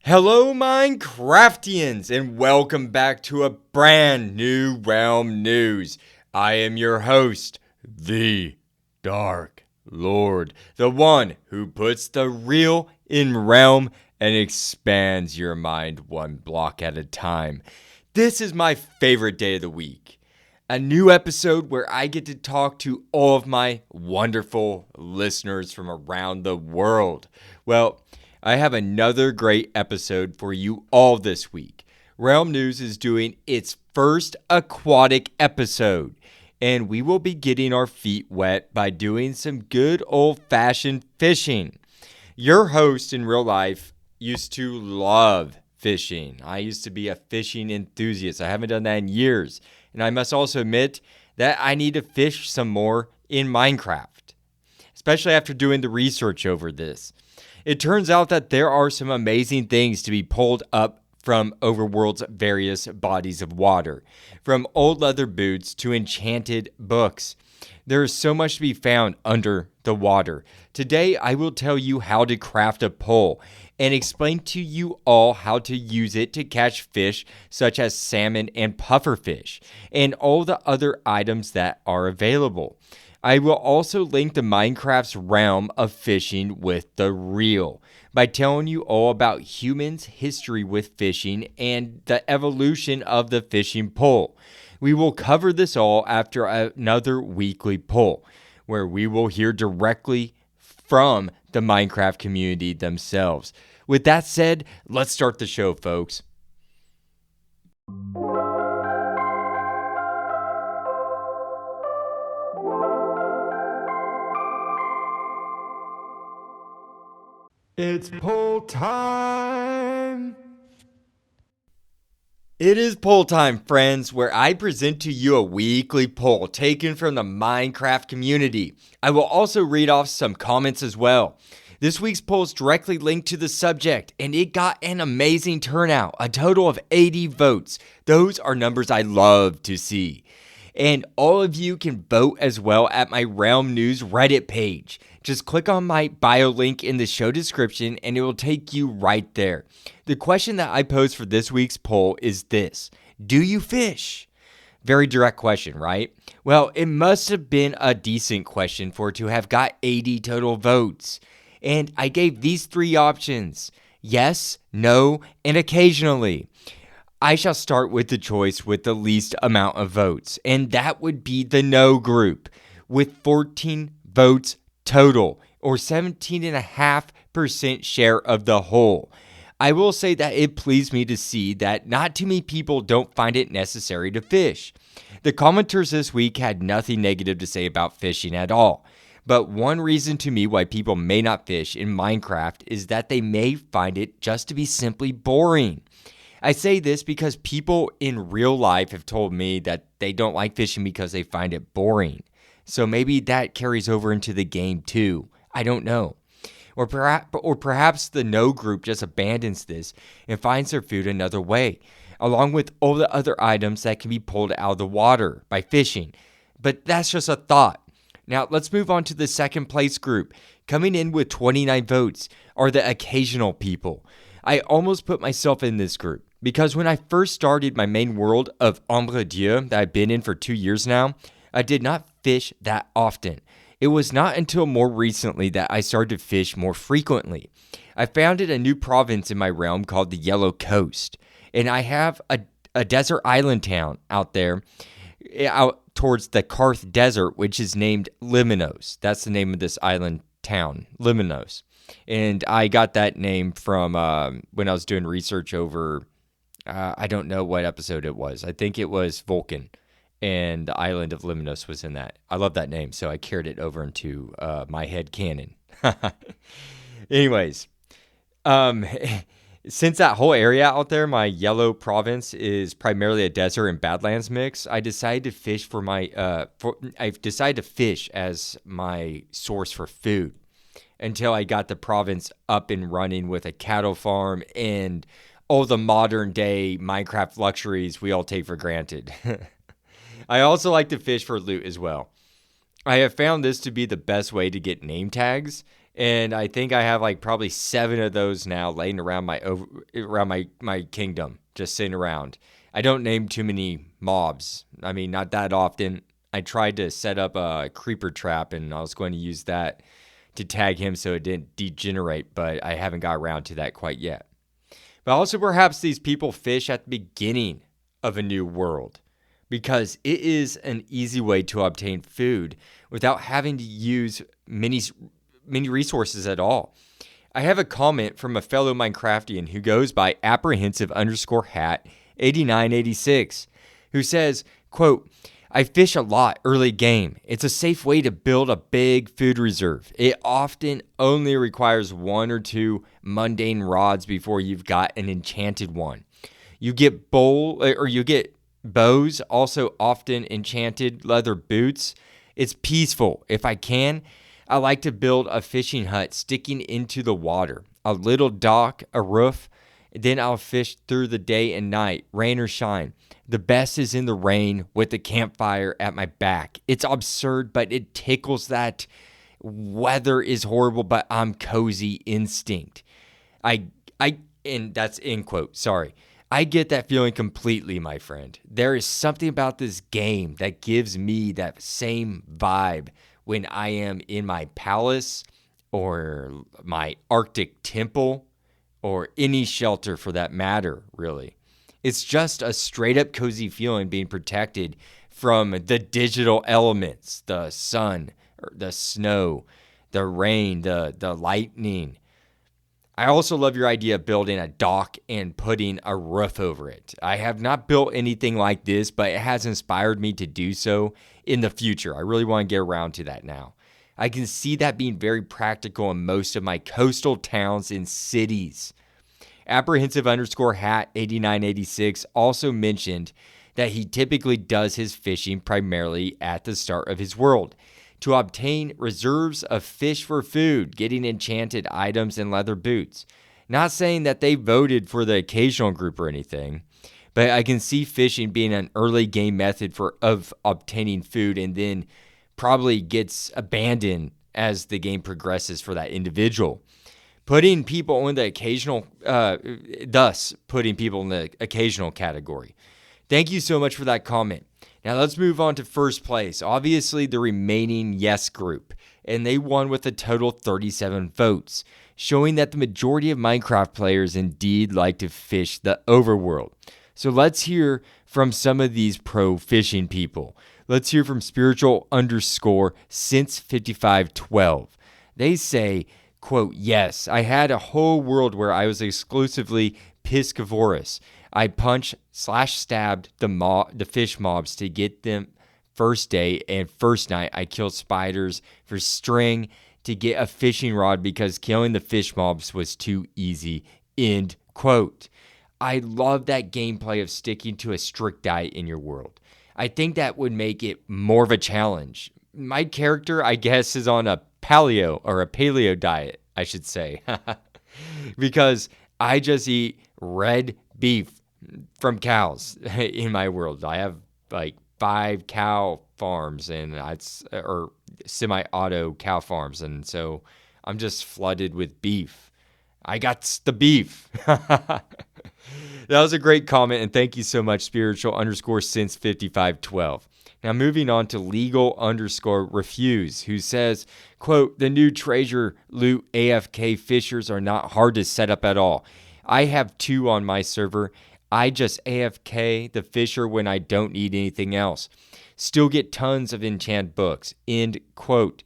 Hello, Minecraftians, and welcome back to a brand new Realm News. I am your host, the Dark Lord, the one who puts the real in Realm and expands your mind one block at a time. This is my favorite day of the week. A new episode where I get to talk to all of my wonderful listeners from around the world. Well, I have another great episode for you all this week. Realm News is doing its first aquatic episode, and we will be getting our feet wet by doing some good old-fashioned fishing. Your host in real life used to love fishing. I used to be a fishing enthusiast. I haven't done that in years, and I must also admit that I need to fish some more in Minecraft, especially after doing the research over this. It turns out that there are some amazing things to be pulled up from Overworld's various bodies of water, from old leather boots to enchanted books. There is so much to be found under the water. Today, I will tell you how to craft a pole and explain to you all how to use it to catch fish such as salmon and pufferfish, and all the other items that are available. I will also link to Minecraft's realm of fishing with the real by telling you all about humans' history with fishing and the evolution of the fishing pole. We will cover this all after another weekly poll, where we will hear directly from the Minecraft community themselves. With that said, let's start the show, folks. It's poll time! It is poll time, friends, where I present to you a weekly poll taken from the Minecraft community. I will also read off some comments as well. This week's poll is directly linked to the subject, and it got an amazing turnout, a total of 80 votes. Those are numbers I love to see. And all of you can vote as well at my Realm News Reddit page. Just click on my bio link in the show description and it will take you right there. The question that I posed for this week's poll is this: do you fish? Very direct question, right? Well, it must have been a decent question for it to have got 80 total votes. And I gave these three options: yes, no, and occasionally. I shall start with the choice with the least amount of votes, and that would be the no group, with 14 votes total, or 17.5% share of the whole. I will say that it pleased me to see that not too many people don't find it necessary to fish. The commenters this week had nothing negative to say about fishing at all. But one reason to me why people may not fish in Minecraft is that they may find it just to be simply boring. I say this because people in real life have told me that they don't like fishing because they find it boring. So maybe that carries over into the game too. I don't know. Or perhaps the no group just abandons this and finds their food another way, along with all the other items that can be pulled out of the water by fishing. But that's just a thought. Now let's move on to the second place group. Coming in with 29 votes are the occasional people. I almost put myself in this group because when I first started my main world of Ombre Dieu that I've been in for 2 years now, I did not fish that often. It was not until more recently that I started to fish more frequently. I founded a new province in my realm called the Yellow Coast, and I have a desert island town out there, out towards the Karth Desert, which is named Limnos. That's the name of this island town, Limnos. And I got that name from when I was doing research over, I don't know what episode it was. I think it was Vulcan, and the island of Limnos was in that. I love that name, so I carried it over into my head canon. Anyways, since that whole area out there, my yellow province, is primarily a desert and badlands mix, I decided to fish I've decided to fish as my source for food until I got the province up and running with a cattle farm and all the modern day Minecraft luxuries we all take for granted. I also like to fish for loot as well. I have found this to be the best way to get name tags And I think I have like probably 7 of those now laying around my kingdom, just sitting around. I don't name too many mobs. I mean, not that often. I tried to set up a creeper trap, and I was going to use that to tag him so it didn't degenerate, but I haven't got around to that quite yet. But also perhaps these people fish at the beginning of a new world, because it is an easy way to obtain food without having to use many resources at all. I have a comment from a fellow Minecraftian who goes by apprehensive_hat 8986, who says, quote, I fish a lot early game. It's a safe way to build a big food reserve. It often only requires 1 or 2 mundane rods before you've got an enchanted one. You get bows, also often enchanted leather boots. It's peaceful. If I can, I like to build a fishing hut sticking into the water, a little dock, a roof. Then I'll fish through the day and night, rain or shine. The best is in the rain with the campfire at my back. It's absurd, but it tickles that weather is horrible, but I'm cozy instinct. And that's end quote, sorry. I get that feeling completely, my friend. There is something about this game that gives me that same vibe when I am in my palace or my Arctic temple or any shelter for that matter, really. It's just a straight up cozy feeling being protected from the digital elements, the sun, the snow, the rain, the lightning. I also love your idea of building a dock and putting a roof over it. I have not built anything like this, but it has inspired me to do so in the future. I really want to get around to that now. I can see that being very practical in most of my coastal towns and cities. Apprehensive_hat 8986 also mentioned that he typically does his fishing primarily at the start of his world to obtain reserves of fish for food, getting enchanted items and leather boots. Not saying that they voted for the occasional group or anything, but I can see fishing being an early game method of obtaining food and then probably gets abandoned as the game progresses for that individual. Putting people in the occasional, thus putting people in the occasional category. Thank you so much for that comment. Now let's move on to first place. Obviously the remaining yes group, and they won with a total 37 votes, showing that the majority of Minecraft players indeed like to fish the overworld. So let's hear from some of these pro fishing people. Let's hear from spiritual_since 5512. They say, quote, yes, I had a whole world where I was exclusively piscivorous. I punched/stabbed the fish mobs to get them first day, and first night I killed spiders for string to get a fishing rod because killing the fish mobs was too easy, end quote. I love that gameplay of sticking to a strict diet in your world. I think that would make it more of a challenge. My character, I guess, is on a paleo diet, I should say, because I just eat red beef from cows in my world. I have like 5 cow farms or semi-auto cow farms, and so I'm just flooded with beef. I got the beef. That was a great comment, and thank you so much, spiritual_since 5512. Now moving on to legal_refuse, who says, quote, the new treasure loot AFK fishers are not hard to set up at all. I have 2 on my server. I just AFK the fisher when I don't need anything else. Still get tons of enchant books, end quote.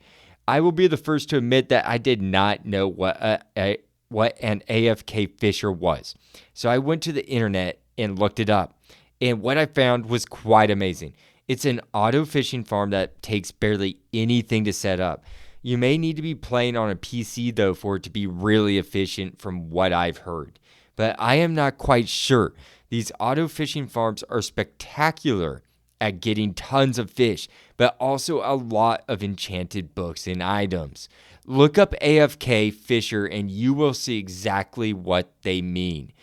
I will be the first to admit that I did not know what an AFK fisher was. So I went to the internet and looked it up. And what I found was quite amazing. It's an auto fishing farm that takes barely anything to set up. You may need to be playing on a PC though for it to be really efficient from what I've heard. But I am not quite sure. These auto fishing farms are spectacular at getting tons of fish, but also a lot of enchanted books and items. Look up AFK Fisher and you will see exactly what they mean.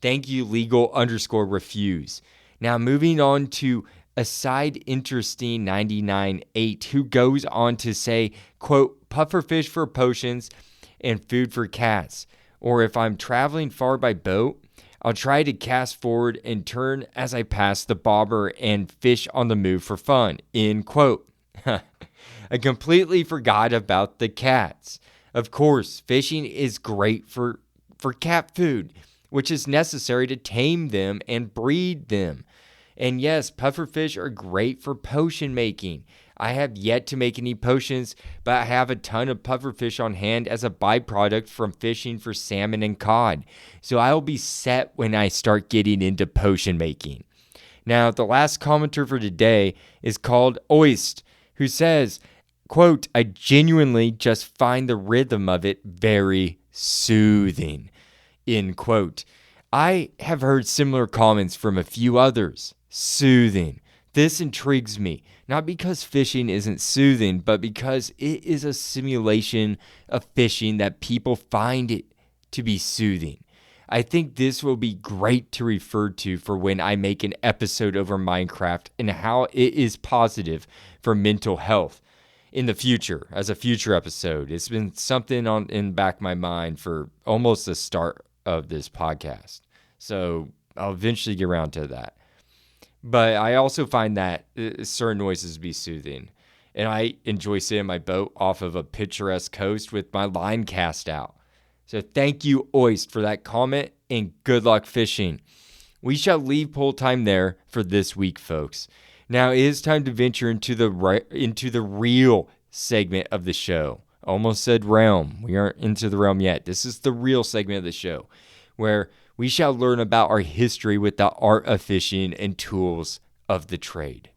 Thank you, legal_refuse. Now moving on to Aside Interesting 99.8, who goes on to say, quote, pufferfish for potions, and food for cats. Or if I'm traveling far by boat, I'll try to cast forward and turn as I pass the bobber and fish on the move for fun. End quote. I completely forgot about the cats. Of course, fishing is great for cat food, which is necessary to tame them and breed them. And yes, pufferfish are great for potion making. I have yet to make any potions, but I have a ton of pufferfish on hand as a byproduct from fishing for salmon and cod. So I'll be set when I start getting into potion making. Now, the last commenter for today is called Oist, who says, quote, I genuinely just find the rhythm of it very soothing, end quote. I have heard similar comments from a few others. Soothing. This intrigues me, not because fishing isn't soothing, but because it is a simulation of fishing that people find it to be soothing. I think this will be great to refer to for when I make an episode over Minecraft and how it is positive for mental health in the future, as a future episode. It's been something in the back of my mind for almost the start of this podcast. So I'll eventually get around to that. But I also find that certain noises be soothing. And I enjoy sitting in my boat off of a picturesque coast with my line cast out. So thank you, Oist, for that comment, and good luck fishing. We shall leave poll time there for this week, folks. Now it is time to venture into the real segment of the show. Almost said realm. We aren't into the realm yet. This is the real segment of the show, where we shall learn about our history with the art of fishing and tools of the trade.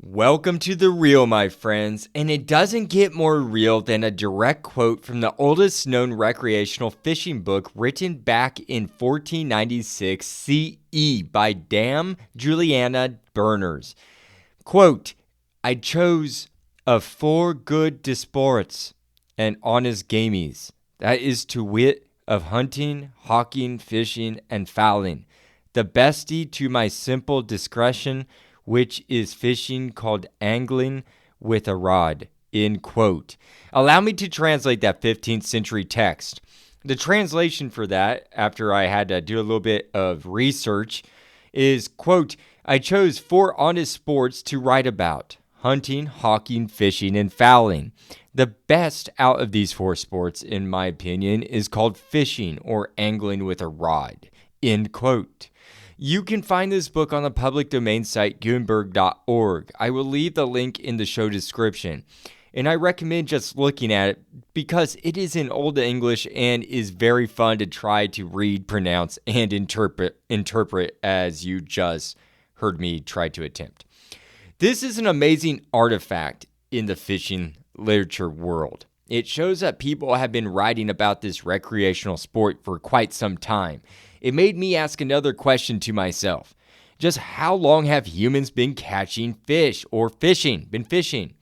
Welcome to the real, my friends, and it doesn't get more real than a direct quote from the oldest known recreational fishing book written back in 1496 CE by Dame Juliana Berners. Quote, I chose of 4 good disports and honest gamies, that is to wit, of hunting, hawking, fishing, and fowling. The bestie to my simple discretion, which is fishing called angling with a rod, end quote. Allow me to translate that 15th century text. The translation for that, after I had to do a little bit of research, is, quote, I chose 4 honest sports to write about: hunting, hawking, fishing, and fowling. The best out of these 4 sports, in my opinion, is called fishing or angling with a rod, end quote. You can find this book on the public domain site Gutenberg.org. I will leave the link in the show description. And I recommend just looking at it because it is in Old English and is very fun to try to read, pronounce, and interpret as you just heard me try to attempt. This is an amazing artifact in the fishing literature world. It shows that people have been writing about this recreational sport for quite some time. It made me ask another question to myself. Just how long have humans been catching fish or been fishing?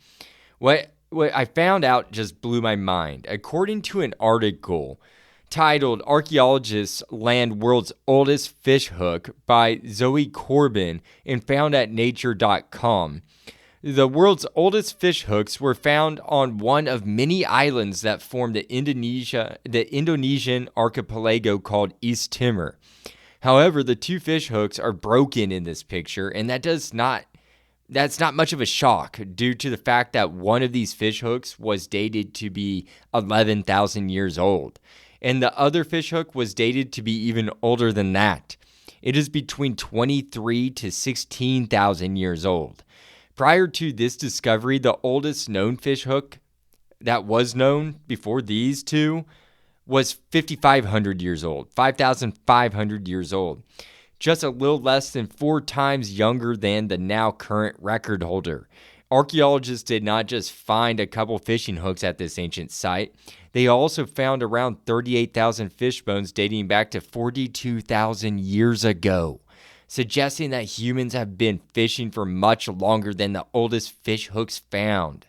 What I found out just blew my mind. According to an article titled Archaeologists Land World's Oldest Fish Hook by Zoe Corbin and found at nature.com, the world's oldest fish hooks were found on one of many islands that form the Indonesian archipelago called East Timor. However, the 2 fish hooks are broken in this picture, and that's not much of a shock due to the fact that one of these fish hooks was dated to be 11,000 years old, and the other fish hook was dated to be even older than that. It is between 23 to 16,000 years old. Prior to this discovery, the oldest known fish hook that was known before these 2 was 5,500 years old, 5,500 years old, just a little less than 4 times younger than the now current record holder. Archaeologists did not just find a couple fishing hooks at this ancient site. They also found around 38,000 fish bones dating back to 42,000 years ago, suggesting that humans have been fishing for much longer than the oldest fish hooks found.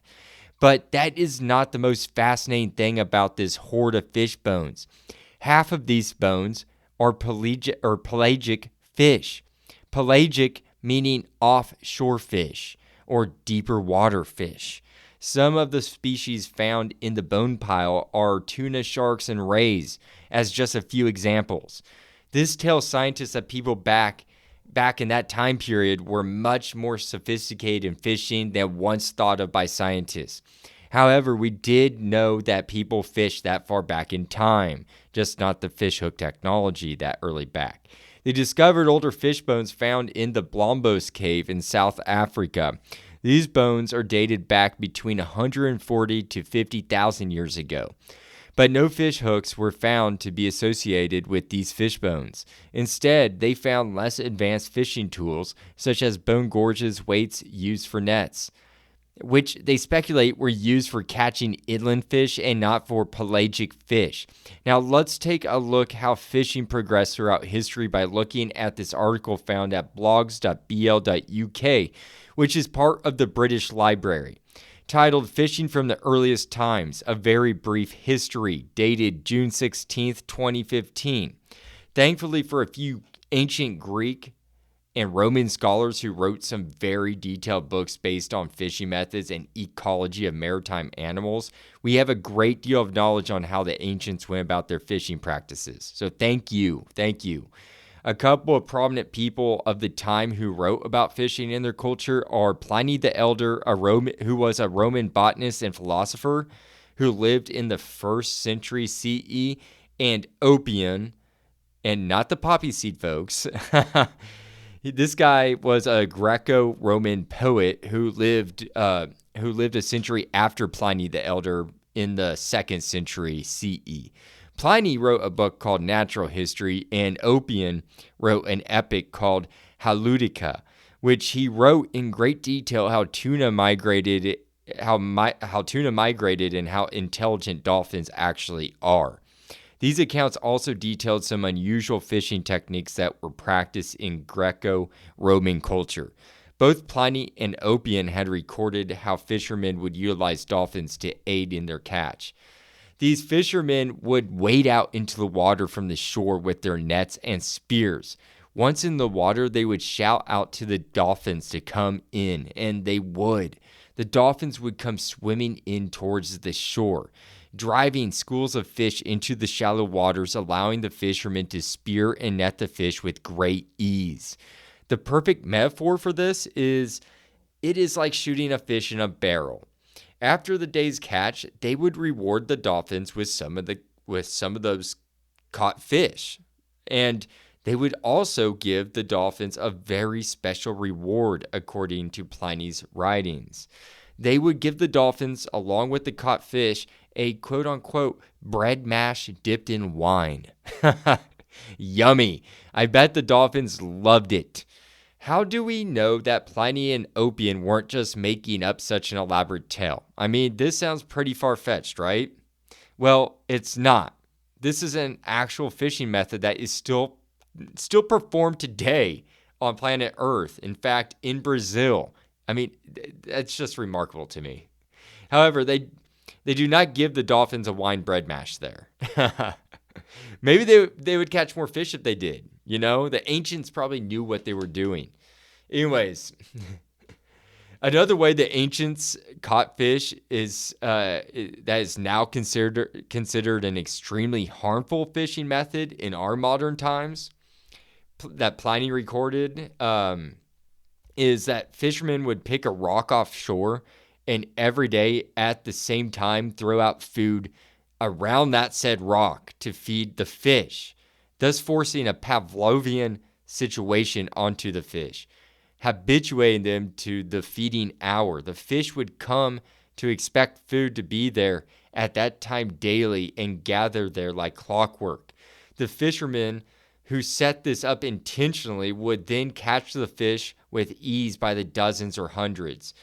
But that is not the most fascinating thing about this hoard of fish bones. Half of these bones are pelagic fish. Pelagic meaning offshore fish or deeper water fish. Some of the species found in the bone pile are tuna, sharks, and rays, as just a few examples. This tells scientists that people back in that time period were much more sophisticated in fishing than once thought of by scientists. However, we did know that people fished that far back in time, just not the fish hook technology that early back. They discovered older fish bones found in the Blombos cave in South Africa. These bones are dated back between 140 to 50,000 years ago. But no fish hooks were found to be associated with these fish bones. Instead, they found less advanced fishing tools, such as bone gorges, weights used for nets, which they speculate were used for catching inland fish and not for pelagic fish. Now, let's take a look how fishing progressed throughout history by looking at this article found at blogs.bl.uk, which is part of the British Library, titled Fishing from the Earliest Times, A Very Brief History, dated June 16th, 2015. Thankfully for a few ancient Greek and Roman scholars who wrote some very detailed books based on fishing methods and ecology of maritime animals, we have a great deal of knowledge on how the ancients went about their fishing practices. So thank you. A couple of prominent people of the time who wrote about fishing in their culture are Pliny the Elder, who was a Roman botanist and philosopher who lived in the 1st century CE, and Oppian, and not the poppy seed folks. This guy was a Greco-Roman poet who lived a century after Pliny the Elder in the 2nd century CE. Pliny wrote a book called Natural History, and Oppian wrote an epic called Haludica, which he wrote in great detail how tuna migrated, and how intelligent dolphins actually are. These accounts also detailed some unusual fishing techniques that were practiced in Greco-Roman culture. Both Pliny and Oppian had recorded how fishermen would utilize dolphins to aid in their catch. These fishermen would wade out into the water from the shore with their nets and spears. Once in the water, they would shout out to the dolphins to come in, and they would. The dolphins would come swimming in towards the shore, driving schools of fish into the shallow waters, allowing the fishermen to spear and net the fish with great ease. The perfect metaphor for this is, it is like shooting a fish in a barrel. After the day's catch, they would reward the dolphins with some of those caught fish. And they would also give the dolphins a very special reward, according to Pliny's writings. They would give the dolphins, along with the caught fish, a quote-unquote bread mash dipped in wine. Yummy. I bet the dolphins loved it. How do we know that Pliny and Oppian weren't just making up such an elaborate tale? I mean, this sounds pretty far-fetched, right? Well, it's not. This is an actual fishing method that is still performed today on planet Earth. In fact, in Brazil. I mean, that's just remarkable to me. However, they do not give the dolphins a wine bread mash there. Maybe they would catch more fish if they did. You know, the ancients probably knew what they were doing. Anyways, another way the ancients caught fish is that is now considered an extremely harmful fishing method in our modern times that Pliny recorded is that fishermen would pick a rock offshore and every day at the same time throw out food around that said rock to feed the fish, thus forcing a Pavlovian situation onto the fish, habituating them to the feeding hour. The fish would come to expect food to be there at that time daily and gather there like clockwork. The fishermen who set this up intentionally would then catch the fish with ease by the dozens or hundreds.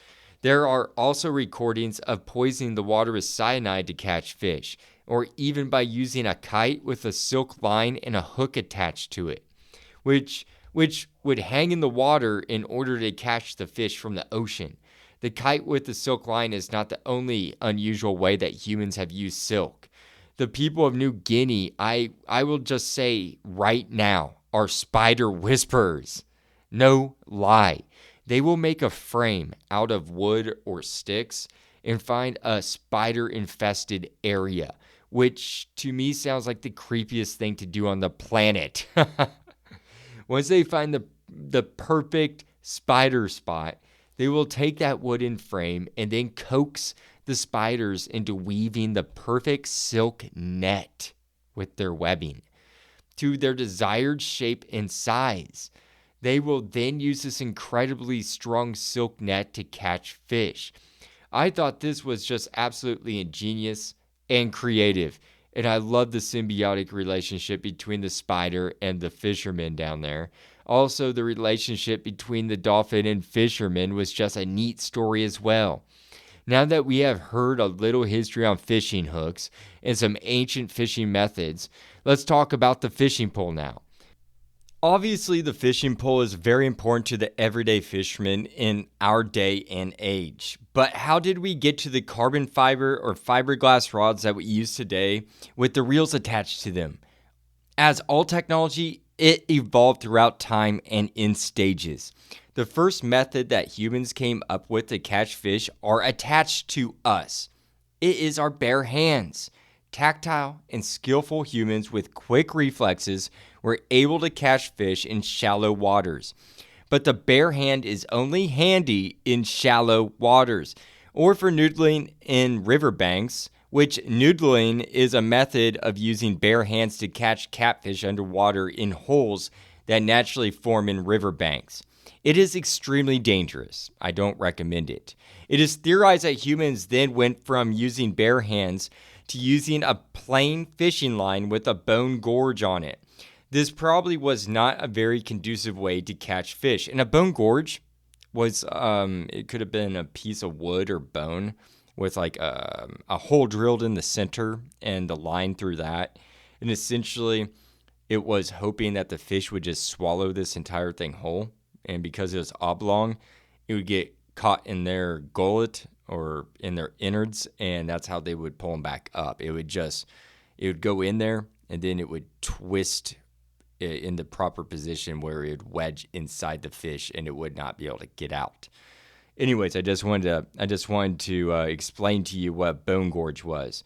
There are also recordings of poisoning the water with cyanide to catch fish, or even by using a kite with a silk line and a hook attached to it, which would hang in the water in order to catch the fish from the ocean. The kite with the silk line is not the only unusual way that humans have used silk. The people of New Guinea, I will just say right now, are spider whisperers. No lie. They will make a frame out of wood or sticks and find a spider-infested area, which to me sounds like the creepiest thing to do on the planet. Once they find the perfect spider spot, they will take that wooden frame and then coax the spiders into weaving the perfect silk net with their webbing to their desired shape and size. They will then use this incredibly strong silk net to catch fish. I thought this was just absolutely ingenious and creative, and I love the symbiotic relationship between the spider and the fisherman down there. Also, the relationship between the dolphin and fisherman was just a neat story as well. Now that we have heard a little history on fishing hooks and some ancient fishing methods, let's talk about the fishing pole now. Obviously, the fishing pole is very important to the everyday fisherman in our day and age. But how did we get to the carbon fiber or fiberglass rods that we use today with the reels attached to them? As all technology, it evolved throughout time and in stages. The first method that humans came up with to catch fish are attached to us. It is our bare hands. Tactile and skillful humans with quick reflexes were able to catch fish in shallow waters. But the bare hand is only handy in shallow waters, or for noodling in riverbanks, which noodling is a method of using bare hands to catch catfish underwater in holes that naturally form in riverbanks. It is extremely dangerous. I don't recommend it. It is theorized that humans then went from using bare hands to using a plain fishing line with a bone gorge on it. This probably was not a very conducive way to catch fish. And a bone gorge was, it could have been a piece of wood or bone with like a hole drilled in the center and the line through that. And essentially, it was hoping that the fish would just swallow this entire thing whole. And because it was oblong, it would get caught in their gullet or in their innards, and that's how they would pull them back up. It would go in there, and then it would twist in the proper position where it would wedge inside the fish, and it would not be able to get out. Anyways, I just wanted to explain to you what bone gorge was.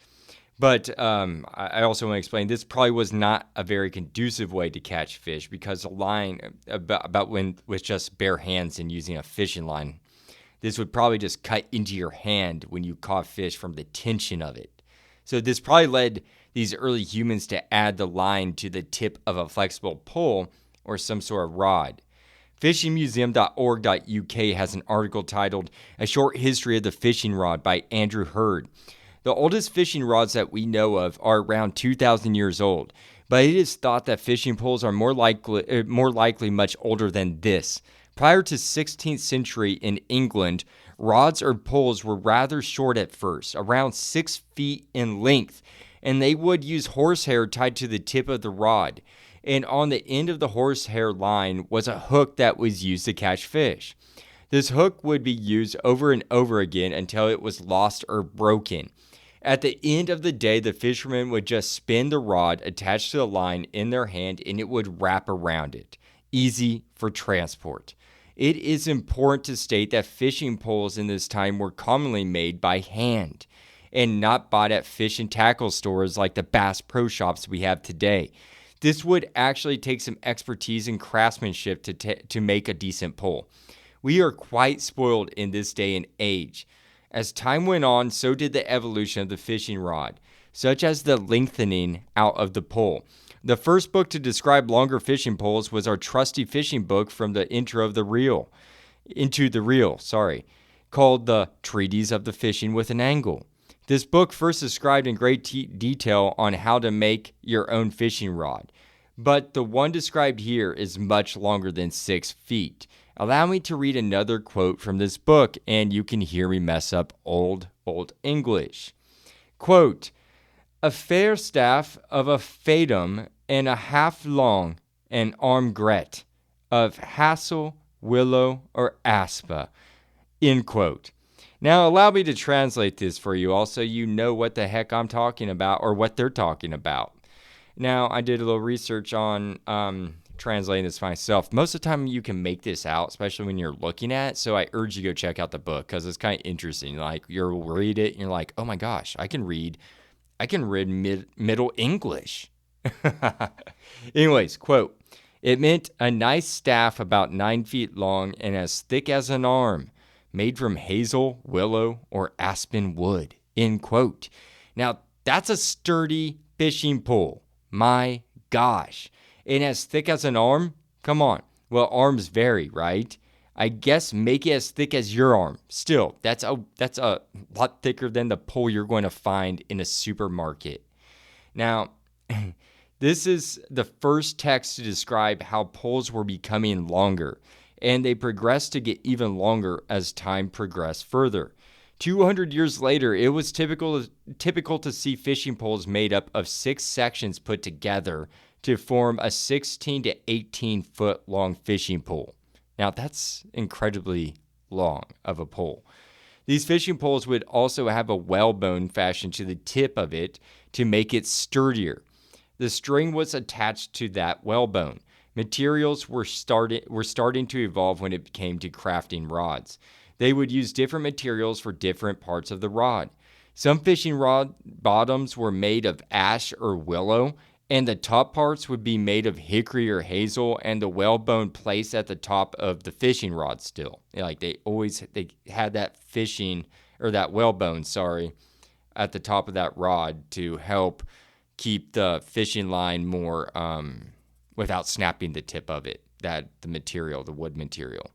But I also want to explain this probably was not a very conducive way to catch fish, because the line about when with just bare hands and using a fishing line, this would probably just cut into your hand when you caught fish from the tension of it. So this probably led these early humans to add the line to the tip of a flexible pole or some sort of rod. Fishingmuseum.org.uk has an article titled "A Short History of the Fishing Rod" by Andrew Hurd. The oldest fishing rods that we know of are around 2,000 years old, but it is thought that fishing poles are more likely much older than this. Prior to 16th century in England, rods or poles were rather short at first, around 6 feet in length, and they would use horsehair tied to the tip of the rod. And on the end of the horsehair line was a hook that was used to catch fish. This hook would be used over and over again until it was lost or broken. At the end of the day, the fishermen would just spin the rod attached to the line in their hand, and it would wrap around it. Easy for transport. It is important to state that fishing poles in this time were commonly made by hand and not bought at fish and tackle stores like the Bass Pro Shops we have today. This would actually take some expertise and craftsmanship to make a decent pole. We are quite spoiled in this day and age. As time went on, so did the evolution of the fishing rod, such as the lengthening out of the pole. The first book to describe longer fishing poles was our trusty fishing book from the Into the Reel, called the Treatyse of the Fishing with an Angle. This book first described in great detail on how to make your own fishing rod, but the one described here is much longer than 6 feet. Allow me to read another quote from this book, and you can hear me mess up old English. Quote, "A fair staff of a fathom and a half long, an arm gret, of hassel, willow, or aspa." End quote. Now, allow me to translate this for you, also you know what the heck I'm talking about or what they're talking about. Now, I did a little research on translating this myself. Most of the time, you can make this out, especially when you're looking at it. So I urge you to go check out the book because it's kind of interesting. Like, you'll read it and you're like, oh my gosh, I can read Middle English. Anyways, quote, "It meant a nice staff about 9 feet long and as thick as an arm, made from hazel, willow, or aspen wood," end quote. Now, that's a sturdy fishing pole. My gosh. And as thick as an arm? Come on. Well, arms vary, right? I guess make it as thick as your arm. Still, that's a lot thicker than the pole you're going to find in a supermarket. Now, this is the first text to describe how poles were becoming longer, and they progressed to get even longer as time progressed further. 200 years later, it was typical to see fishing poles made up of 6 sections put together to form a 16 to 18 foot long fishing pole. Now, that's incredibly long of a pole. These fishing poles would also have a whalebone fashioned to the tip of it to make it sturdier. The string was attached to that whalebone. Materials were starting to evolve when it came to crafting rods. They would use different materials for different parts of the rod. Some fishing rod bottoms were made of ash or willow, and the top parts would be made of hickory or hazel, and the whalebone placed at the top of the fishing rod still. Like they had that that whalebone, at the top of that rod to help keep the fishing line more without snapping the tip of it, the wood material.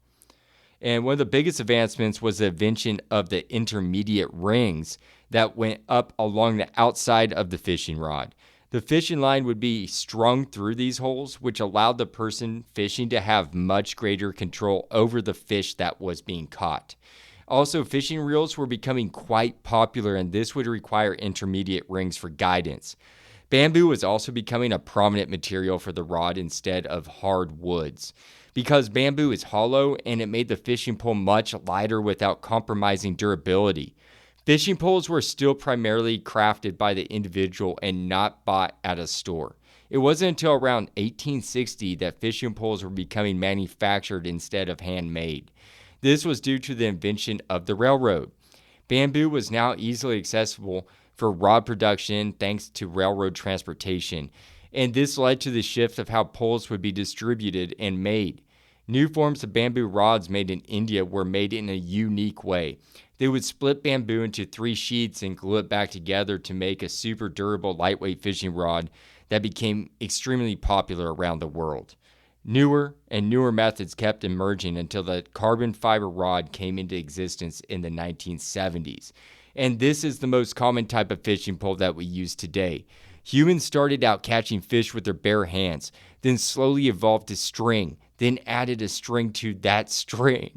And one of the biggest advancements was the invention of the intermediate rings that went up along the outside of the fishing rod. The fishing line would be strung through these holes, which allowed the person fishing to have much greater control over the fish that was being caught. Also, fishing reels were becoming quite popular, and this would require intermediate rings for guidance. Bamboo was also becoming a prominent material for the rod instead of hard woods, because bamboo is hollow and it made the fishing pole much lighter without compromising durability. Fishing poles were still primarily crafted by the individual and not bought at a store. It wasn't until around 1860 that fishing poles were becoming manufactured instead of handmade. This was due to the invention of the railroad. Bamboo was now easily accessible for rod production thanks to railroad transportation, and this led to the shift of how poles would be distributed and made. New forms of bamboo rods made in India were made in a unique way. They would split bamboo into 3 sheets and glue it back together to make a super durable, lightweight fishing rod that became extremely popular around the world. Newer and newer methods kept emerging until the carbon fiber rod came into existence in the 1970s. And this is the most common type of fishing pole that we use today. Humans started out catching fish with their bare hands, then slowly evolved to string, then added a stick to that string.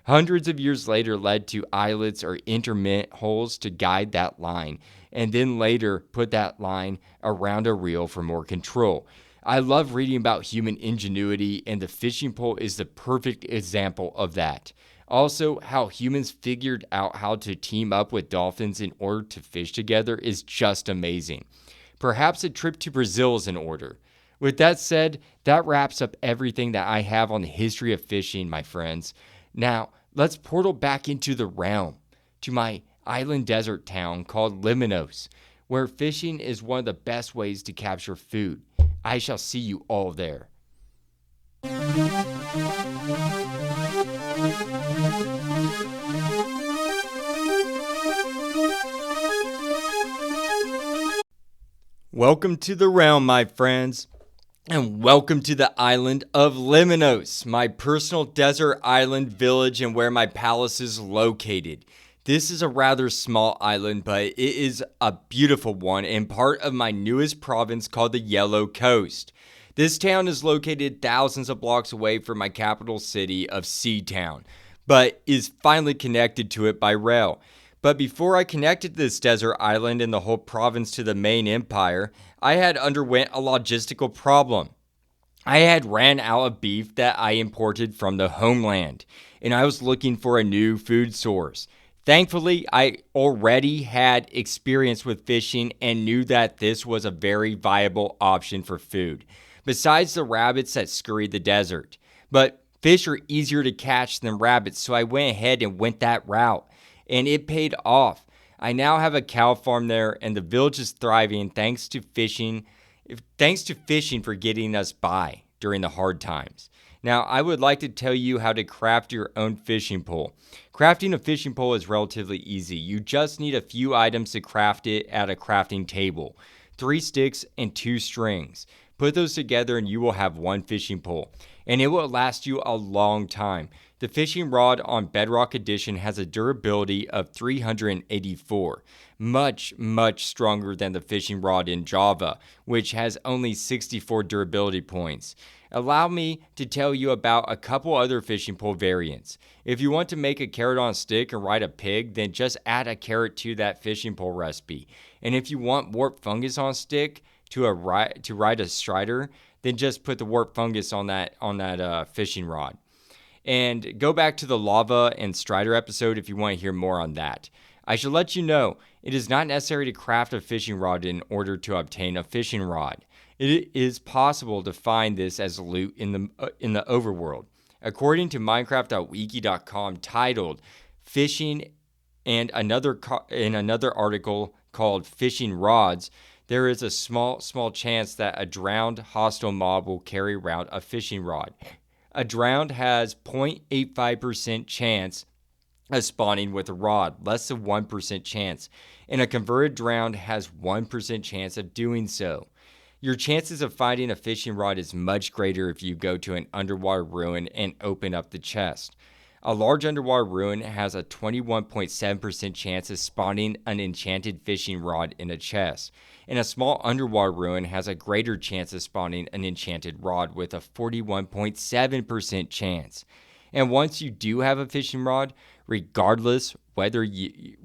Hundreds of years later led to eyelets or intermittent holes to guide that line, and then later put that line around a reel for more control. I love reading about human ingenuity, and the fishing pole is the perfect example of that. Also, how humans figured out how to team up with dolphins in order to fish together is just amazing. Perhaps a trip to Brazil is in order. With that said, that wraps up everything that I have on the history of fishing, my friends. Now, let's portal back into the realm, to my island desert town called Lemnos, where fishing is one of the best ways to capture food. I shall see you all there. Welcome to the realm, my friends, and welcome to the island of Lemnos, my personal desert island village and where my palace is located. This is a rather small island, but it is a beautiful one and part of my newest province called the Yellow Coast. This town is located thousands of blocks away from my capital city of Seatown, but is finally connected to it by rail. But before I connected this desert island and the whole province to the main empire, I had underwent a logistical problem. I had ran out of beef that I imported from the homeland, and I was looking for a new food source. Thankfully, I already had experience with fishing and knew that this was a very viable option for food, besides the rabbits that scurried the desert. But fish are easier to catch than rabbits, so I went ahead and went that route, and it paid off. I now have a cow farm there, and the village is thriving thanks to fishing for getting us by during the hard times. Now, I would like to tell you how to craft your own fishing pole. Crafting a fishing pole is relatively easy. You just need a few items to craft it at a crafting table. 3 sticks and 2 strings. Put those together and you will have one fishing pole, and it will last you a long time. The fishing rod on Bedrock Edition has a durability of 384, much stronger than the fishing rod in Java, which has only 64 durability points. Allow me to tell you about a couple other fishing pole variants. If you want to make a carrot on a stick and ride a pig, then just add a carrot to that fishing pole recipe. And if you want warp fungus on a stick to ride a strider, then just put the warp fungus on that fishing rod. And go back to the lava and strider episode if you want to hear more on that. I should let you know, it is not necessary to craft a fishing rod in order to obtain a fishing rod. It is possible to find this as loot in the overworld. According to Minecraft.wiki.com, titled "Fishing," and another article called "Fishing Rods," there is a small chance that a drowned hostile mob will carry around a fishing rod. A drowned has 0.85% chance of spawning with a rod, less than 1% chance, and a converted drowned has 1% chance of doing so. Your chances of finding a fishing rod is much greater if you go to an underwater ruin and open up the chest. A large underwater ruin has a 21.7% chance of spawning an enchanted fishing rod in a chest, and a small underwater ruin has a greater chance of spawning an enchanted rod with a 41.7% chance. And once you do have a fishing rod, regardless whether you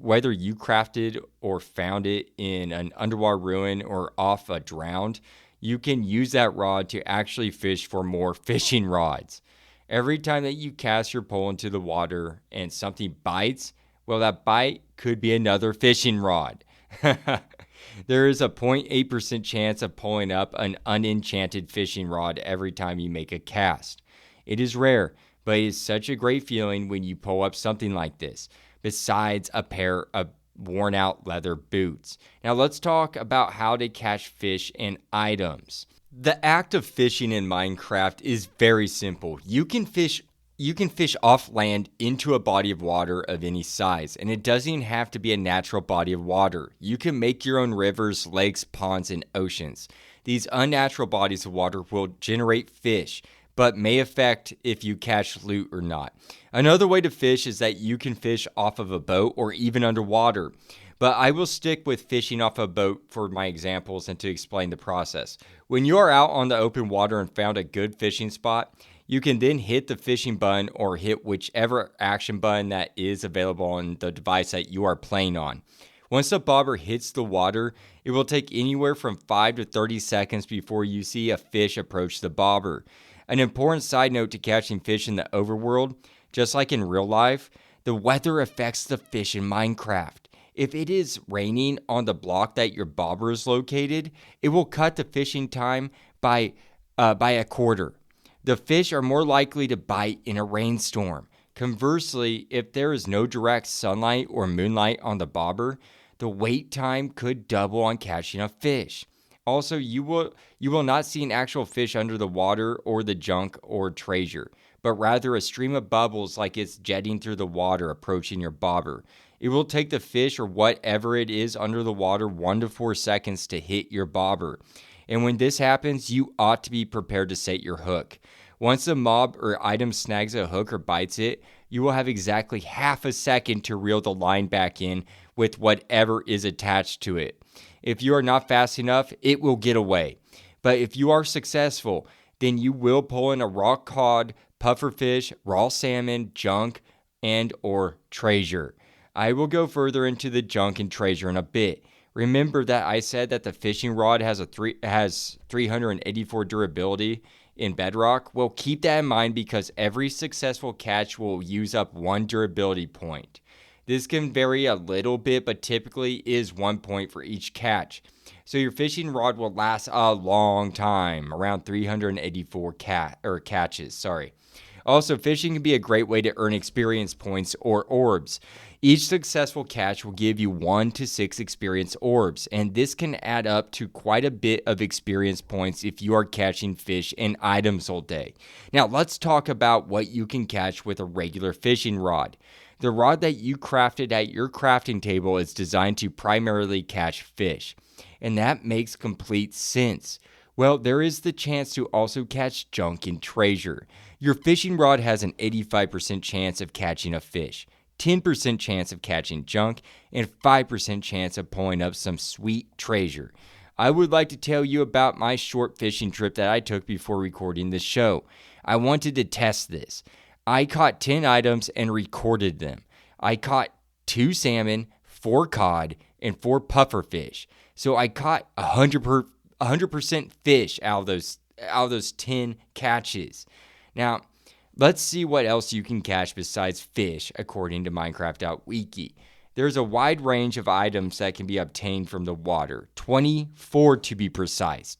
crafted or found it in an underwater ruin or off a drowned, you can use that rod to actually fish for more fishing rods. Every time that you cast your pole into the water and something bites, well, that bite could be another fishing rod. There is a 0.8% chance of pulling up an unenchanted fishing rod every time you make a cast. It is rare, but it is such a great feeling when you pull up something like this, besides a pair of worn out leather boots. Now let's talk about how to catch fish and items. The act of fishing in Minecraft is very simple. You can fish off land into a body of water of any size, and it doesn't even have to be a natural body of water. You can make your own rivers, lakes, ponds, and oceans. These unnatural bodies of water will generate fish, but may affect if you catch loot or not. Another way to fish is that you can fish off of a boat or even underwater. But I will stick with fishing off a boat for my examples and to explain the process. When you are out on the open water and found a good fishing spot, you can then hit the fishing button or hit whichever action button that is available on the device that you are playing on. Once the bobber hits the water, it will take anywhere from 5 to 30 seconds before you see a fish approach the bobber. An important side note to catching fish in the overworld, just like in real life, the weather affects the fish in Minecraft. If it is raining on the block that your bobber is located, it will cut the fishing time by a quarter. The fish are more likely to bite in a rainstorm. Conversely, if there is no direct sunlight or moonlight on the bobber, the wait time could double on catching a fish. Also, you will not see an actual fish under the water or the junk or treasure, but rather a stream of bubbles like it's jetting through the water approaching your bobber. It will take the fish or whatever it is under the water 1 to 4 seconds to hit your bobber. And when this happens, you ought to be prepared to set your hook. Once the mob or item snags a hook or bites it, you will have exactly half a second to reel the line back in with whatever is attached to it. If you are not fast enough, it will get away. But if you are successful, then you will pull in a raw cod, pufferfish, raw salmon, junk, and or treasure. I will go further into the junk and treasure in a bit. Remember that I said that the fishing rod has 384 durability. in Bedrock? Well, keep that in mind because every successful catch will use up 1 durability point. This can vary a little bit, but typically is 1 point for each catch. So your fishing rod will last a long time, around 384 catches. Also, fishing can be a great way to earn experience points or orbs. Each successful catch will give you 1 to 6 experience orbs, and this can add up to quite a bit of experience points if you are catching fish and items all day. Now, let's talk about what you can catch with a regular fishing rod. The rod that you crafted at your crafting table is designed to primarily catch fish, and that makes complete sense. Well, there is the chance to also catch junk and treasure. Your fishing rod has an 85% chance of catching a fish, 10% chance of catching junk, and 5% chance of pulling up some sweet treasure. I would like to tell you about my short fishing trip that I took before recording this show. I wanted to test this. I caught 10 items and recorded them. I caught 2 salmon, 4 cod, and 4 pufferfish. So I caught 100% fish out of those 10 catches. Now, let's see what else you can catch besides fish, according to Minecraft.wiki. There's a wide range of items that can be obtained from the water, 24 to be precise.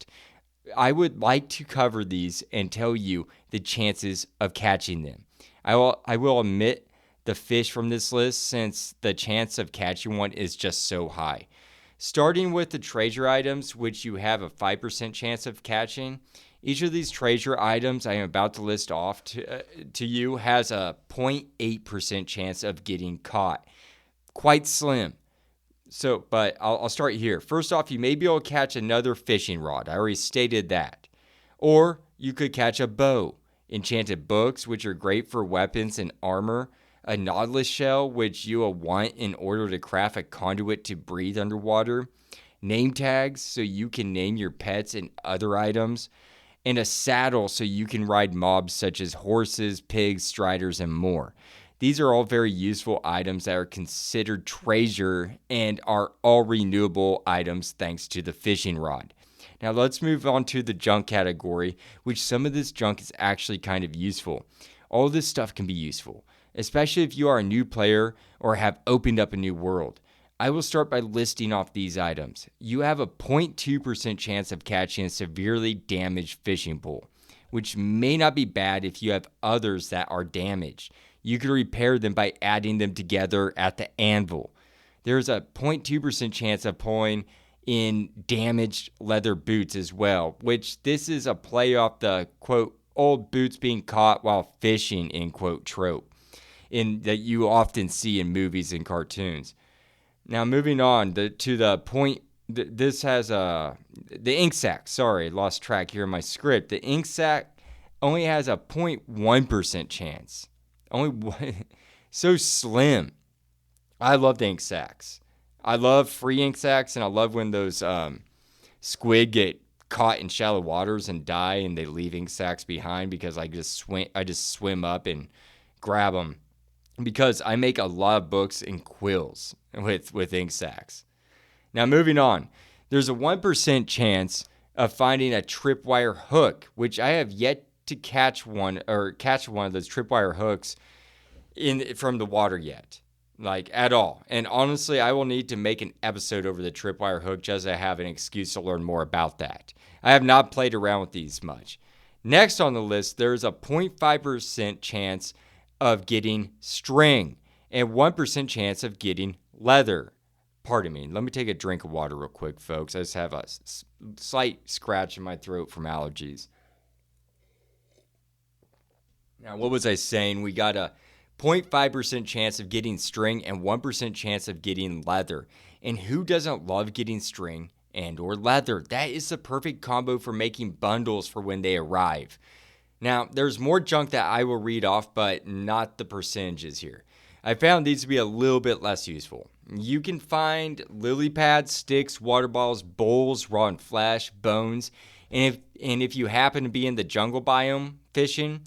I would like to cover these and tell you the chances of catching them. I will omit the fish from this list since the chance of catching one is just so high. Starting with the treasure items, which you have a 5% chance of catching. Each of these treasure items I am about to list off to you has a 0.8% chance of getting caught. Quite slim. But I'll start here. First off, you may be able to catch another fishing rod. I already stated that. Or you could catch a bow, enchanted books, which are great for weapons and armor, a nautilus shell, which you will want in order to craft a conduit to breathe underwater, name tags, so you can name your pets and other items, and a saddle so you can ride mobs such as horses, pigs, striders, and more. These are all very useful items that are considered treasure and are all renewable items thanks to the fishing rod. Now let's move on to the junk category, which some of this junk is actually kind of useful. All this stuff can be useful, especially if you are a new player or have opened up a new world. I will start by listing off these items. You have a 0.2% chance of catching a severely damaged fishing pole, which may not be bad if you have others that are damaged. You can repair them by adding them together at the anvil. There's a 0.2% chance of pulling in damaged leather boots as well, which this is a play off the, quote, old boots being caught while fishing, end quote, trope that you often see in movies and cartoons. Now, moving on to the point, this has the ink sac. Sorry, lost track here in my script. The ink sac only has a 0.1% chance. Only one, so slim. I love the ink sacs. I love free ink sacs, and I love when those squid get caught in shallow waters and die, and they leave ink sacs behind because I just swim up and grab them. Because I make a lot of books and quills with ink sacs. Now moving on, there's a 1% chance of finding a tripwire hook, which I have yet to catch one of those tripwire hooks from the water yet, like at all. And honestly, I will need to make an episode over the tripwire hook just to have an excuse to learn more about that. I have not played around with these much. Next on the list, there's a 0.5% chance of getting string and 1% chance of getting leather. Pardon me. Let me take a drink of water real quick, folks. I just have a slight scratch in my throat from allergies. Now, what was I saying? We got a 0.5% chance of getting string and 1% chance of getting leather. And who doesn't love getting string and or leather? That is the perfect combo for making bundles for when they arrive. Now, there's more junk that I will read off, but not the percentages here. I found these to be a little bit less useful. You can find lily pads, sticks, water bottles, bowls, raw and flesh, bones, and if you happen to be in the jungle biome fishing,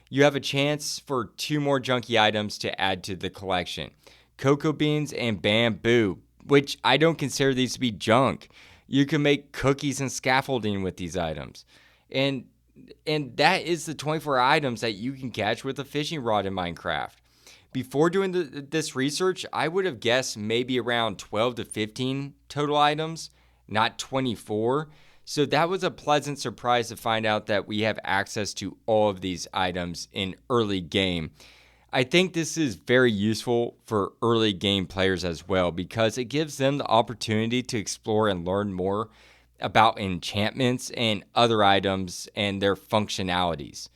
you have a chance for 2 more junky items to add to the collection. Cocoa beans and bamboo, which I don't consider these to be junk. You can make cookies and scaffolding with these items. And And that is the 24 items that you can catch with a fishing rod in Minecraft. Before doing this research, I would have guessed maybe around 12 to 15 total items, not 24. So that was a pleasant surprise to find out that we have access to all of these items in early game. I think this is very useful for early game players as well because it gives them the opportunity to explore and learn more about enchantments and other items and their functionalities.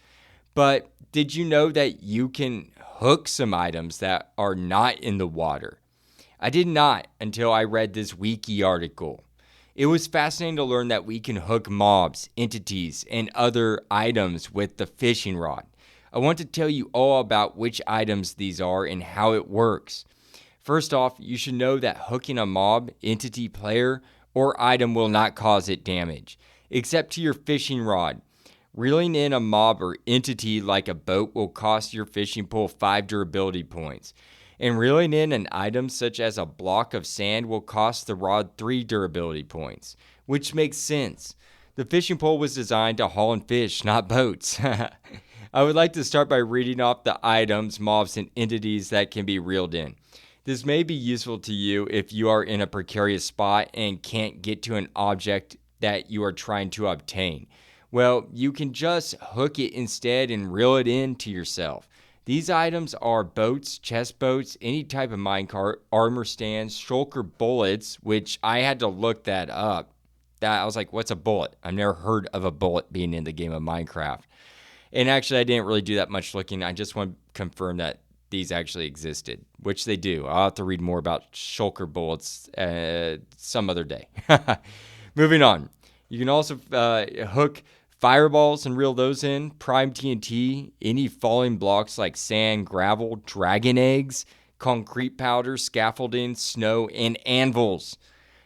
But did you know that you can hook some items that are not in the water? I did not until I read this wiki article. It was fascinating to learn that we can hook mobs, entities, and other items with the fishing rod. I want to tell you all about which items these are and how it works. First off, you should know that hooking a mob, entity, player, or item will not cause it damage, except to your fishing rod. Reeling in a mob or entity like a boat will cost your fishing pole 5 durability points. And reeling in an item such as a block of sand will cost the rod 3 durability points, which makes sense. The fishing pole was designed to haul in fish, not boats. I would like to start by reading off the items, mobs, and entities that can be reeled in. This may be useful to you if you are in a precarious spot and can't get to an object that you are trying to obtain. Well, you can just hook it instead and reel it in to yourself. These items are boats, chest boats, any type of minecart, armor stands, shulker bullets, which I had to look that up. I was like, what's a bullet? I've never heard of a bullet being in the game of Minecraft. And actually, I didn't really do that much looking. I just want to confirm that these actually existed, which they do. I'll have to read more about shulker bullets some other day. Moving on. You can also hook fireballs and reel those in, prime TNT, any falling blocks like sand, gravel, dragon eggs, concrete powder, scaffolding, snow, and anvils.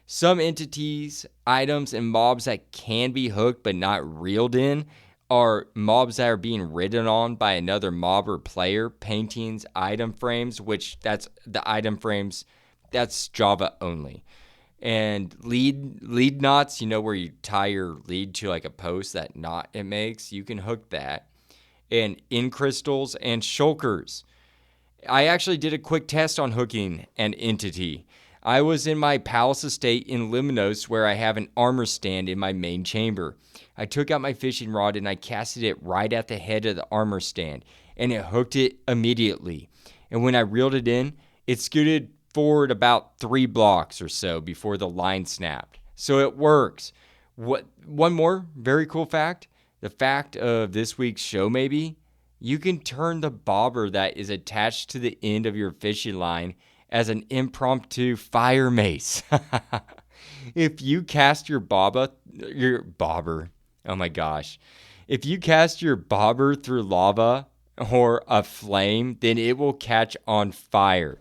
Some entities, items, and mobs that can be hooked but not reeled in are mobs that are being ridden on by another mob or player, paintings, item frames, which that's the item frames, that's Java only. And lead knots, where you tie your lead to like a post, that knot it makes, you can hook that. And in crystals and shulkers. I actually did a quick test on hooking an entity. I was in my palace estate in Limnos where I have an armor stand in my main chamber. I took out my fishing rod and I casted it right at the head of the armor stand, and it hooked it immediately. And when I reeled it in, it scooted forward about 3 blocks or so before the line snapped. So it works. One more very cool fact, the fact of this week's show maybe, you can turn the bobber that is attached to the end of your fishing line as an impromptu fire mace. If you cast your bobber, oh my gosh. If you cast your bobber through lava or a flame, then it will catch on fire.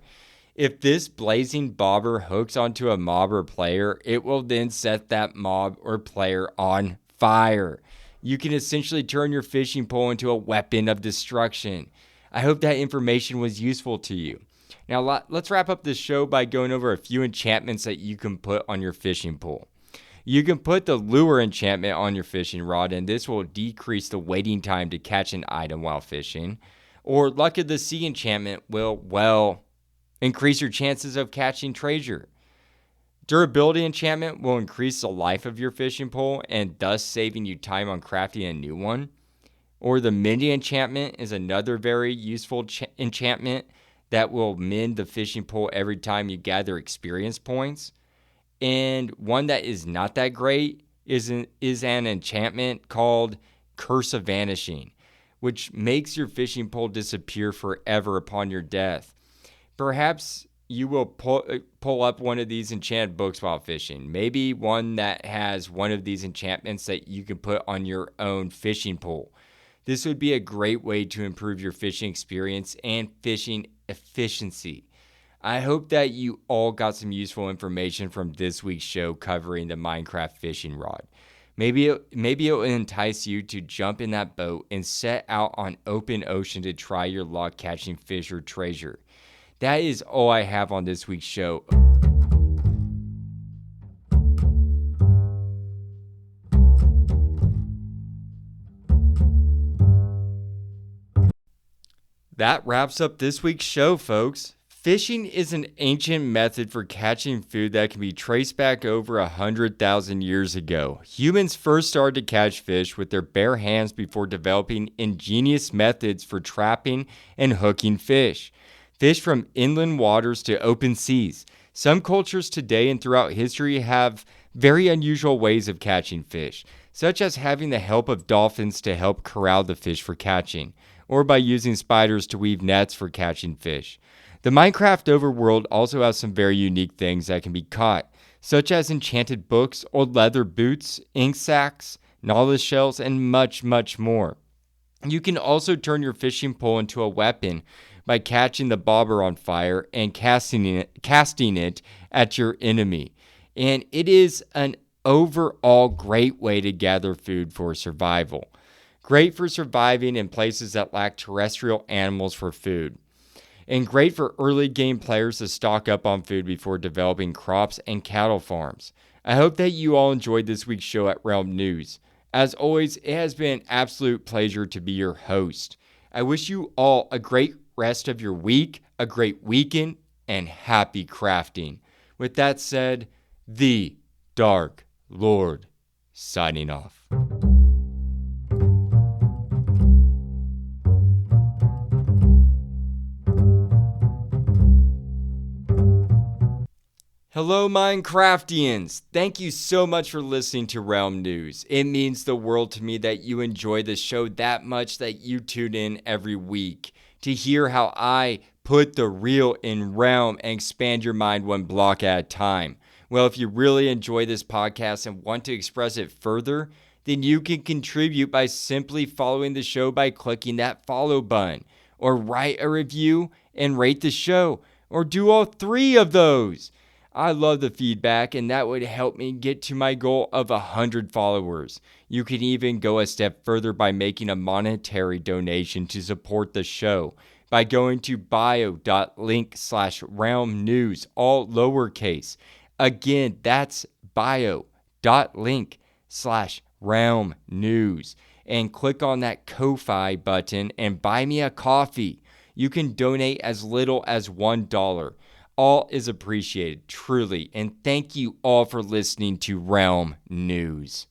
If this blazing bobber hooks onto a mob or player, it will then set that mob or player on fire. You can essentially turn your fishing pole into a weapon of destruction. I hope that information was useful to you. Now, let's wrap up this show by going over a few enchantments that you can put on your fishing pole. You can put the lure enchantment on your fishing rod, and this will decrease the waiting time to catch an item while fishing. Or Luck of the Sea enchantment will, increase your chances of catching treasure. Durability enchantment will increase the life of your fishing pole and thus saving you time on crafting a new one. Or the Mending enchantment is another very useful enchantment that will mend the fishing pole every time you gather experience points. And one that is not that great is an enchantment called Curse of Vanishing, which makes your fishing pole disappear forever upon your death. Perhaps you will pull up one of these enchanted books while fishing. Maybe one that has one of these enchantments that you can put on your own fishing pole. This would be a great way to improve your fishing experience and fishing efficiency. I hope that you all got some useful information from this week's show covering the Minecraft fishing rod. Maybe it will entice you to jump in that boat and set out on open ocean to try your luck catching fish or treasure. That is all I have on this week's show. That wraps up this week's show, folks. Fishing is an ancient method for catching food that can be traced back over 100,000 years ago. Humans first started to catch fish with their bare hands before developing ingenious methods for trapping and hooking fish. Fish from inland waters to open seas. Some cultures today and throughout history have very unusual ways of catching fish, such as having the help of dolphins to help corral the fish for catching, or by using spiders to weave nets for catching fish. The Minecraft Overworld also has some very unique things that can be caught, such as enchanted books, old leather boots, ink sacs, knowledge shells, and much, much more. You can also turn your fishing pole into a weapon by catching the bobber on fire and casting it at your enemy. And it is an overall great way to gather food for survival. Great for surviving in places that lack terrestrial animals for food. And great for early game players to stock up on food before developing crops and cattle farms. I hope that you all enjoyed this week's show at Realm News. As always, it has been an absolute pleasure to be your host. I wish you all a great rest of your week, a great weekend, and happy crafting. With that said, the Dark Lord signing off. Hello, Minecraftians! Thank you so much for listening to Realm News. It means the world to me that you enjoy the show that much that you tune in every week to hear how I put the real in Realm and expand your mind one block at a time. Well, if you really enjoy this podcast and want to express it further, then you can contribute by simply following the show by clicking that follow button, or write a review and rate the show, or do all three of those. I love the feedback, and that would help me get to my goal of 100 followers. You can even go a step further by making a monetary donation to support the show by going to bio.link/realmnews, all lowercase. Again, that's bio.link/realmnews. And click on that Ko-Fi button and buy me a coffee. You can donate as little as $1. All is appreciated, truly, and thank you all for listening to Realm News.